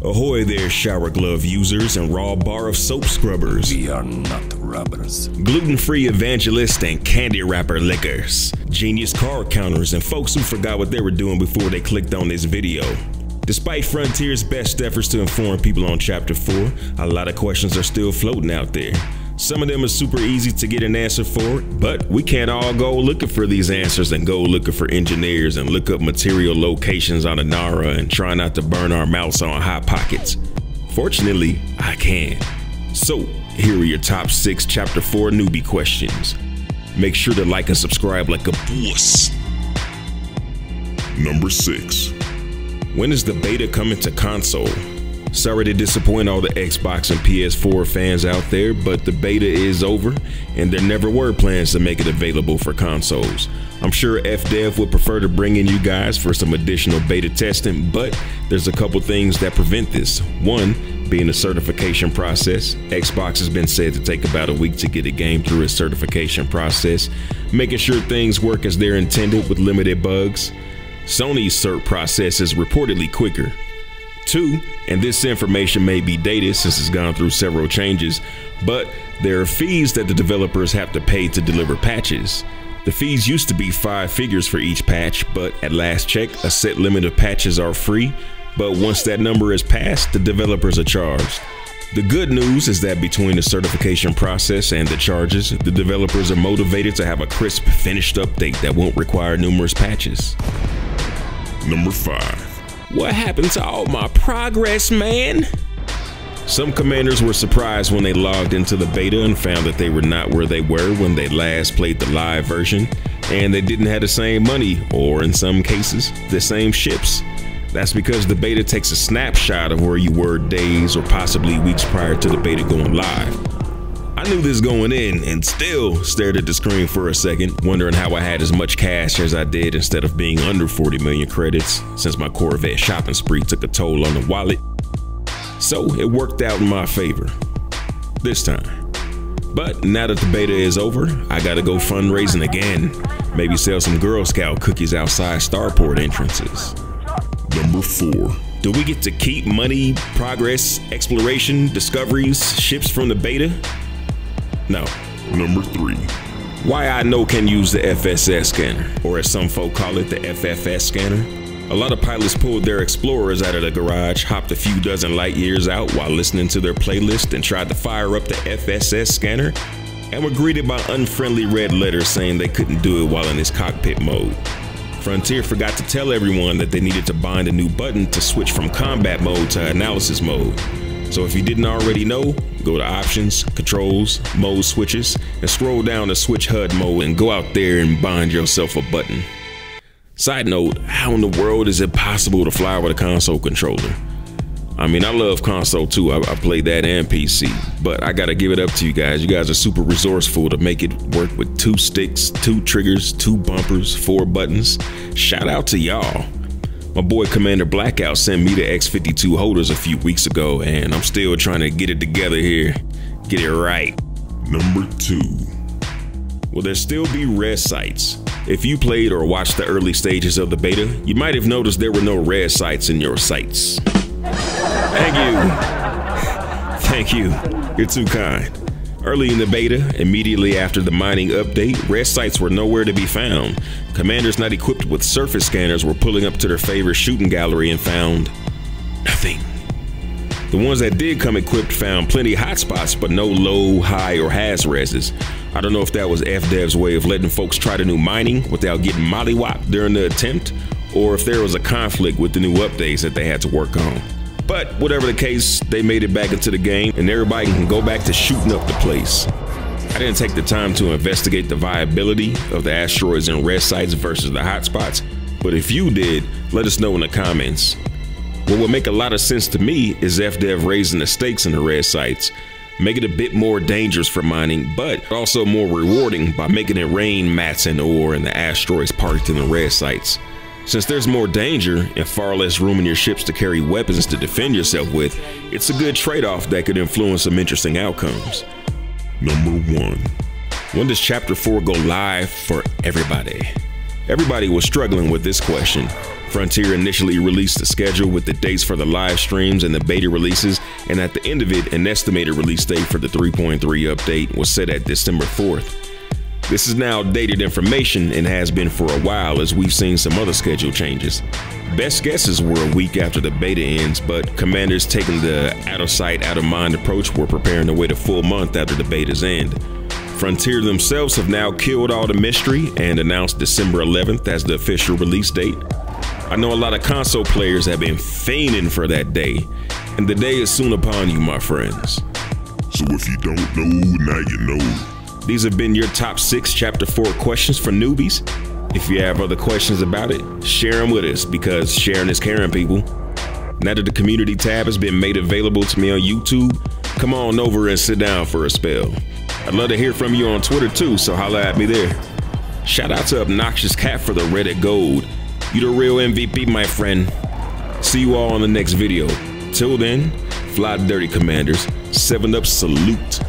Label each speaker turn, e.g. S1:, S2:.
S1: Ahoy there, shower glove users and raw bar of soap scrubbers.
S2: We are not rubbers.
S1: Gluten-free evangelist and candy wrapper lickers. Genius card counters and folks who forgot what they were doing before they clicked on this video. Despite Frontier's best efforts to inform people on Chapter 4, a lot of questions are still floating out there. Some of them are super easy to get an answer for, but we can't all go looking for these answers and go looking for engineers and look up material locations on Inara and try not to burn our mouths on Hot Pockets. Fortunately, I can. So here are your top 6 Chapter 4 newbie questions. Make sure to like and subscribe like a boss.
S3: Number 6.
S1: When is the beta coming to console? Sorry to disappoint all the Xbox and PS4 fans out there, but the beta is over and there never were plans to make it available for consoles. I'm sure FDev would prefer to bring in you guys for some additional beta testing, but there's a couple things that prevent this. One, being a certification process. Xbox has been said to take about a week to get a game through its certification process, making sure things work as they're intended with limited bugs. Sony's cert process is reportedly quicker. 2, and this information may be dated since it's gone through several changes, but there are fees that the developers have to pay to deliver patches. The fees used to be 5 figures for each patch, but at last check, a set limit of patches are free, but once that number is passed, the developers are charged. The good news is that between the certification process and the charges, the developers are motivated to have a crisp, finished update that won't require numerous patches.
S3: Number 5.
S1: What happened to all my progress, man? Some commanders were surprised when they logged into the beta and found that they were not where they were when they last played the live version, and they didn't have the same money, or in some cases, the same ships. That's because the beta takes a snapshot of where you were days or possibly weeks prior to the beta going live. I knew this going in and still stared at the screen for a second, wondering how I had as much cash as I did instead of being under 40 million credits, since my Corvette shopping spree took a toll on the wallet. So it worked out in my favor this time. But now that the beta is over, I gotta go fundraising again. Maybe sell some Girl Scout cookies outside starport entrances.
S3: Number 4.
S1: Do we get to keep money, progress, exploration, discoveries, ships from the beta? No.
S3: Number 3.
S1: Why I know can use the FSS scanner, or as some folk call it, the FFS scanner. A lot of pilots pulled their Explorers out of the garage, hopped a few dozen light years out while listening to their playlist and tried to fire up the FSS scanner, and were greeted by unfriendly red letters saying they couldn't do it while in its cockpit mode. Frontier forgot to tell everyone that they needed to bind a new button to switch from combat mode to analysis mode. So if you didn't already know, go to Options, Controls, Mode Switches, and scroll down to Switch HUD mode and go out there and bind yourself a button. Side note, how in the world is it possible to fly with a console controller? I mean, I love console too, I played that and PC, but I gotta give it up to you guys. You guys are super resourceful to make it work with 2 sticks, 2 triggers, 2 bumpers, 4 buttons. Shout out to y'all. My boy Commander Blackout sent me the X52 holders a few weeks ago, and I'm still trying to get it together here. Get it right.
S3: Number 2.
S1: Will there still be red sites? If you played or watched the early stages of the beta, you might have noticed there were no red sites in your sights. Thank you. Thank you. You're too kind. Early in the beta, immediately after the mining update, red sites were nowhere to be found. Commanders not equipped with surface scanners were pulling up to their favorite shooting gallery and found nothing. The ones that did come equipped found plenty hotspots, but no low, high, or haz reses. I don't know if that was FDev's way of letting folks try the new mining without getting mollywopped during the attempt, or if there was a conflict with the new updates that they had to work on. But whatever the case, they made it back into the game and everybody can go back to shooting up the place. I didn't take the time to investigate the viability of the asteroids and red sites versus the hotspots, but if you did, let us know in the comments. What would make a lot of sense to me is FDev raising the stakes in the red sites, make it a bit more dangerous for mining, but also more rewarding by making it rain mats and ore in the asteroids parked in the red sites. Since there's more danger and far less room in your ships to carry weapons to defend yourself with, it's a good trade-off that could influence some interesting outcomes.
S3: Number 1.
S1: When does Chapter 4 go live for everybody? Everybody was struggling with this question. Frontier initially released the schedule with the dates for the live streams and the beta releases, and at the end of it, an estimated release date for the 3.3 update was set at December 4th. This is now dated information and has been for a while, as we've seen some other schedule changes. Best guesses were a week after the beta ends, but commanders taking the out of sight, out of mind approach were preparing to wait a full month after the beta's end. Frontier themselves have now killed all the mystery and announced December 11th as the official release date. I know a lot of console players have been fiending for that day, and the day is soon upon you, my friends.
S3: So if you don't know, now you know.
S1: These have been your top 6 Chapter 4 questions for newbies. If you have other questions about it, share them with us, because sharing is caring, people. Now that the community tab has been made available to me on YouTube, come on over and sit down for a spell. I'd love to hear from you on Twitter too, so holla at me there. Shout out to Obnoxious Cat for the Reddit Gold. You the real MVP, my friend. See you all on the next video. Till then, fly dirty, commanders. 7 up salute.